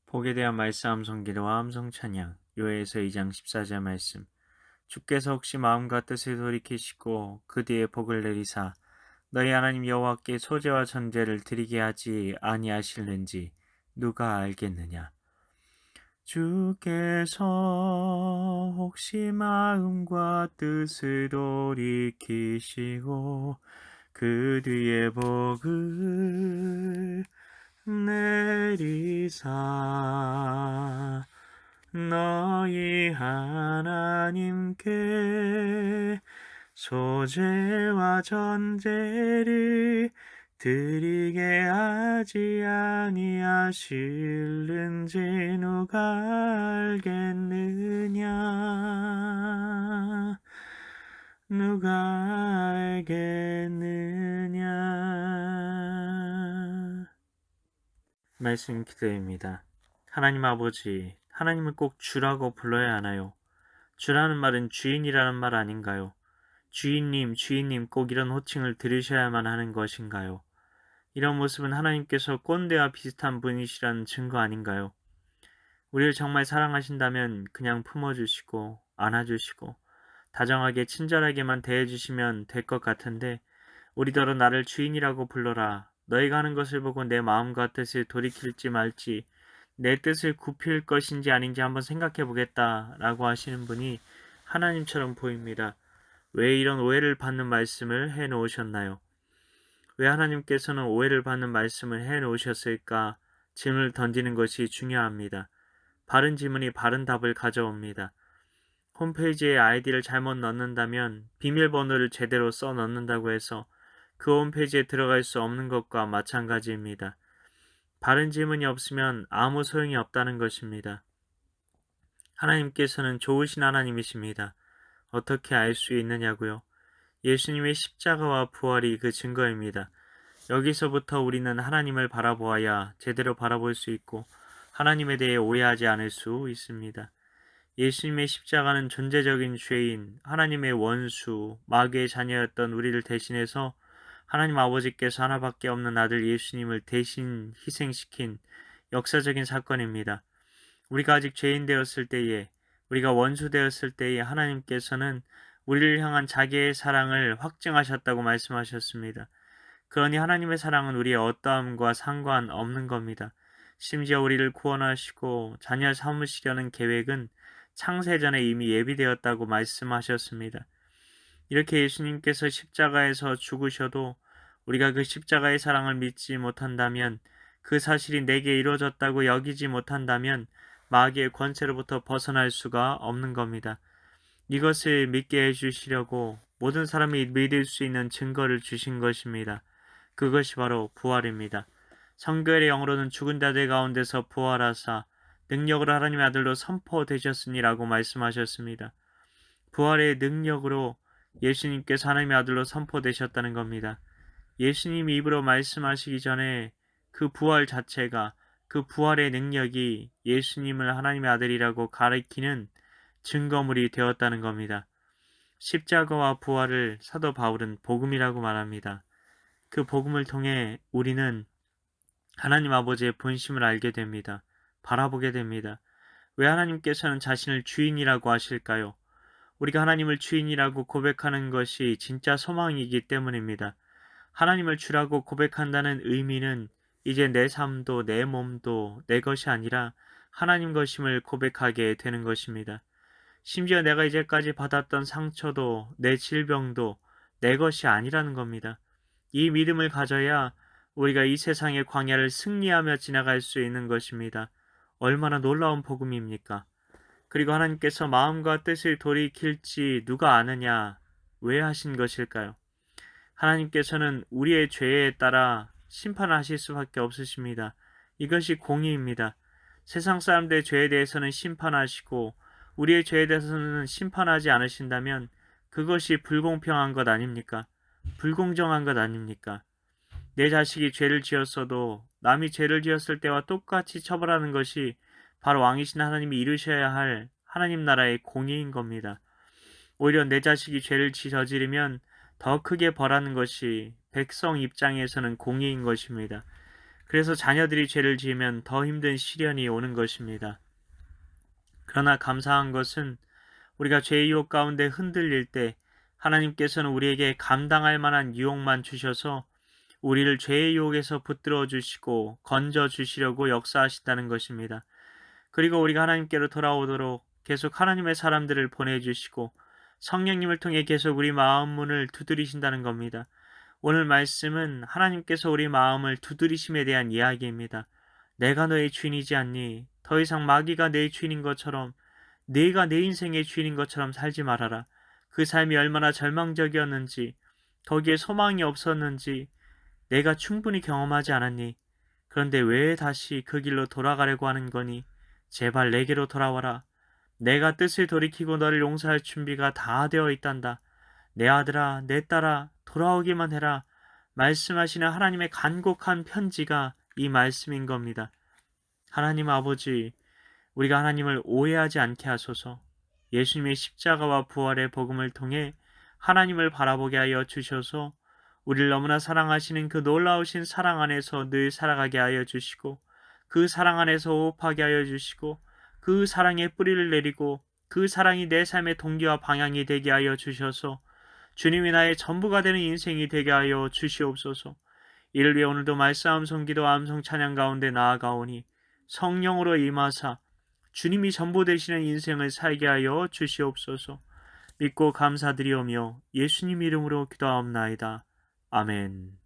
복에 대한 말씀 암송기도와 암송 찬양 요에서 2장 14절 말씀. 주께서 혹시 마음과 뜻을 돌이키시고 그 뒤에 복을 내리사 너희 하나님 여호와께 소제와 전제를 드리게 하지 아니하실는지 누가 알겠느냐. 주께서 혹시 마음과 뜻을 돌이키시고 그 뒤에 복을 내리사 너희 하나님께 소제와 전제를 드리게 하지 아니하실는지 누가 알겠느냐. 누가 알겠느냐. 말씀 기도입니다. 하나님 아버지, 하나님을 꼭 주라고 불러야 하나요? 주라는 말은 주인이라는 말 아닌가요? 주인님, 주인님 꼭 이런 호칭을 들으셔야만 하는 것인가요? 이런 모습은 하나님께서 꼰대와 비슷한 분이시라는 증거 아닌가요? 우리를 정말 사랑하신다면 그냥 품어주시고 안아주시고 다정하게 친절하게만 대해주시면 될 것 같은데 우리더러 나를 주인이라고 불러라. 너희가 하는 것을 보고 내 마음과 뜻을 돌이킬지 말지 내 뜻을 굽힐 것인지 아닌지 한번 생각해 보겠다 라고 하시는 분이 하나님처럼 보입니다. 왜 이런 오해를 받는 말씀을 해 놓으셨나요? 왜 하나님께서는 오해를 받는 말씀을 해 놓으셨을까? 질문을 던지는 것이 중요합니다. 바른 질문이 바른 답을 가져옵니다. 홈페이지에 아이디를 잘못 넣는다면 비밀번호를 제대로 써 넣는다고 해서 그 홈페이지에 들어갈 수 없는 것과 마찬가지입니다. 바른 질문이 없으면 아무 소용이 없다는 것입니다. 하나님께서는 좋으신 하나님이십니다. 어떻게 알 수 있느냐고요? 예수님의 십자가와 부활이 그 증거입니다. 여기서부터 우리는 하나님을 바라보아야 제대로 바라볼 수 있고 하나님에 대해 오해하지 않을 수 있습니다. 예수님의 십자가는 존재적인 죄인, 하나님의 원수, 마귀의 자녀였던 우리를 대신해서 하나님 아버지께서 하나밖에 없는 아들 예수님을 대신 희생시킨 역사적인 사건입니다. 우리가 아직 죄인 되었을 때에, 우리가 원수 되었을 때에 하나님께서는 우리를 향한 자기의 사랑을 확증하셨다고 말씀하셨습니다. 그러니 하나님의 사랑은 우리의 어떠함과 상관없는 겁니다. 심지어 우리를 구원하시고 자녀 삼으시려는 계획은 창세전에 이미 예비되었다고 말씀하셨습니다. 이렇게 예수님께서 십자가에서 죽으셔도 우리가 그 십자가의 사랑을 믿지 못한다면, 그 사실이 내게 이루어졌다고 여기지 못한다면 마귀의 권세로부터 벗어날 수가 없는 겁니다. 이것을 믿게 해주시려고 모든 사람이 믿을 수 있는 증거를 주신 것입니다. 그것이 바로 부활입니다. 성결의 영으로는 죽은 자들 가운데서 부활하사 능력으로 하나님의 아들로 선포되셨으니라고 말씀하셨습니다. 부활의 능력으로 예수님께서 하나님의 아들로 선포되셨다는 겁니다. 예수님이 입으로 말씀하시기 전에 그 부활 자체가, 그 부활의 능력이 예수님을 하나님의 아들이라고 가리키는 증거물이 되었다는 겁니다. 십자가와 부활을 사도 바울은 복음이라고 말합니다. 그 복음을 통해 우리는 하나님 아버지의 본심을 알게 됩니다. 바라보게 됩니다. 왜 하나님께서는 자신을 주인이라고 하실까요? 우리가 하나님을 주인이라고 고백하는 것이 진짜 소망이기 때문입니다. 하나님을 주라고 고백한다는 의미는 이제 내 삶도 내 몸도 내 것이 아니라 하나님 것임을 고백하게 되는 것입니다. 심지어 내가 이제까지 받았던 상처도 내 질병도 내 것이 아니라는 겁니다. 이 믿음을 가져야 우리가 이 세상의 광야를 승리하며 지나갈 수 있는 것입니다. 얼마나 놀라운 복음입니까? 그리고 하나님께서 마음과 뜻을 돌이킬지 누가 아느냐? 왜 하신 것일까요? 하나님께서는 우리의 죄에 따라 심판하실 수밖에 없으십니다. 이것이 공의입니다. 세상 사람들의 죄에 대해서는 심판하시고 우리의 죄에 대해서는 심판하지 않으신다면 그것이 불공평한 것 아닙니까? 불공정한 것 아닙니까? 내 자식이 죄를 지었어도 남이 죄를 지었을 때와 똑같이 처벌하는 것이 바로 왕이신 하나님이 이루셔야 할 하나님 나라의 공의인 겁니다. 오히려 내 자식이 죄를 저지르면 더 크게 벌하는 것이 백성 입장에서는 공의인 것입니다. 그래서 자녀들이 죄를 지으면 더 힘든 시련이 오는 것입니다. 그러나 감사한 것은 우리가 죄의 유혹 가운데 흔들릴 때 하나님께서는 우리에게 감당할 만한 유혹만 주셔서 우리를 죄의 유혹에서 붙들어 주시고 건져 주시려고 역사하신다는 것입니다. 그리고 우리가 하나님께로 돌아오도록 계속 하나님의 사람들을 보내주시고 성령님을 통해 계속 우리 마음 문을 두드리신다는 겁니다. 오늘 말씀은 하나님께서 우리 마음을 두드리심에 대한 이야기입니다. 내가 너의 주인이지 않니? 더 이상 마귀가 내 주인인 것처럼, 네가 내 인생의 주인인 것처럼 살지 말아라. 그 삶이 얼마나 절망적이었는지, 거기에 소망이 없었는지 내가 충분히 경험하지 않았니? 그런데 왜 다시 그 길로 돌아가려고 하는 거니? 제발 내게로 돌아와라. 내가 뜻을 돌이키고 너를 용서할 준비가 다 되어 있단다. 내 아들아, 내 딸아, 돌아오기만 해라. 말씀하시는 하나님의 간곡한 편지가 이 말씀인 겁니다. 하나님 아버지, 우리가 하나님을 오해하지 않게 하소서. 예수님의 십자가와 부활의 복음을 통해 하나님을 바라보게 하여 주셔서 우리를 너무나 사랑하시는 그 놀라우신 사랑 안에서 늘 살아가게 하여 주시고 그 사랑 안에서 호흡하게 하여 주시고 그 사랑에 뿌리를 내리고 그 사랑이 내 삶의 동기와 방향이 되게 하여 주셔서 주님이 나의 전부가 되는 인생이 되게 하여 주시옵소서. 이를 위해 오늘도 말싸움 성기도 암송 찬양 가운데 나아가오니 성령으로 임하사 주님이 전부 되시는 인생을 살게 하여 주시옵소서. 믿고 감사드리오며 예수님 이름으로 기도하옵나이다. 아멘.